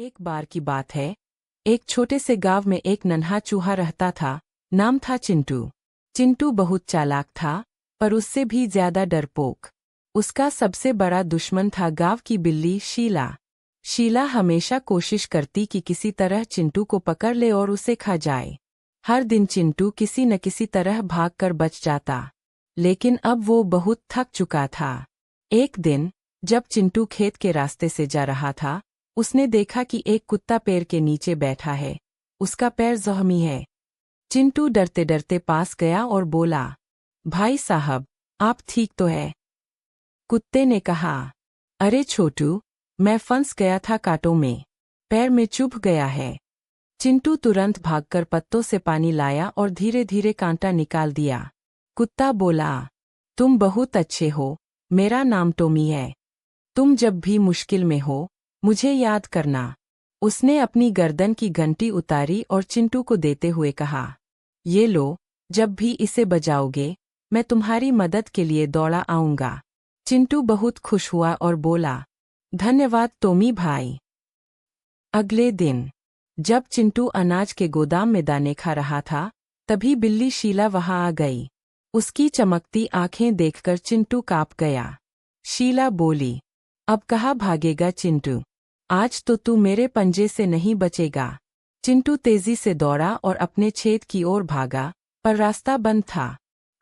एक बार की बात है, एक छोटे से गांव में एक नन्हा चूहा रहता था। नाम था चिंटू। चिंटू बहुत चालाक था, पर उससे भी ज्यादा डरपोक। उसका सबसे बड़ा दुश्मन था गांव की बिल्ली शीला। शीला हमेशा कोशिश करती कि किसी तरह चिंटू को पकड़ ले और उसे खा जाए। हर दिन चिंटू किसी न किसी तरह भागकर बच जाता, लेकिन अब वो बहुत थक चुका था। एक दिन जब चिंटू खेत के रास्ते से जा रहा था, उसने देखा कि एक कुत्ता पेड़ के नीचे बैठा है। उसका पैर जख्मी है। चिंटू डरते डरते पास गया और बोला, भाई साहब, आप ठीक तो है? कुत्ते ने कहा, अरे छोटू, मैं फंस गया था कांटों में, पैर में चुभ गया है। चिंटू तुरंत भागकर पत्तों से पानी लाया और धीरे धीरे कांटा निकाल दिया। कुत्ता बोला, तुम बहुत अच्छे हो, मेरा नाम टॉमी है। तुम जब भी मुश्किल में हो, मुझे याद करना। उसने अपनी गर्दन की घंटी उतारी और चिंटू को देते हुए कहा, ये लो, जब भी इसे बजाओगे, मैं तुम्हारी मदद के लिए दौड़ा आऊंगा। चिंटू बहुत खुश हुआ और बोला, धन्यवाद टॉमी भाई। अगले दिन जब चिंटू अनाज के गोदाम में दाने खा रहा था, तभी बिल्ली शीला वहां आ गई। उसकी चमकती आंखें देखकर चिंटू कांप गया। शीला बोली, अब कहाँ भागेगा चिंटू? आज तो तू मेरे पंजे से नहीं बचेगा। चिंटू तेजी से दौड़ा और अपने छेद की ओर भागा, पर रास्ता बंद था।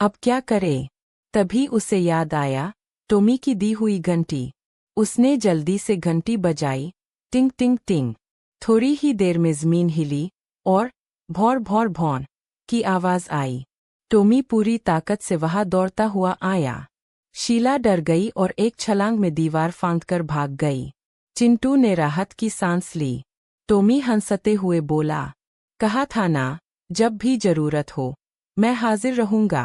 अब क्या करे? तभी उसे याद आया टॉमी की दी हुई घंटी। उसने जल्दी से घंटी बजाई, टिंग टिंग टिंग। थोड़ी ही देर में जमीन हिली और भौर भौर भौन की आवाज आई। टॉमी पूरी ताकत से वहां दौड़ता हुआ आया। शीला डर गई और एक छलांग में दीवार फांदकर भाग गई। चिंटू ने राहत की सांस ली। टॉमी हंसते हुए बोला, कहा था ना, जब भी जरूरत हो, मैं हाजिर रहूंगा।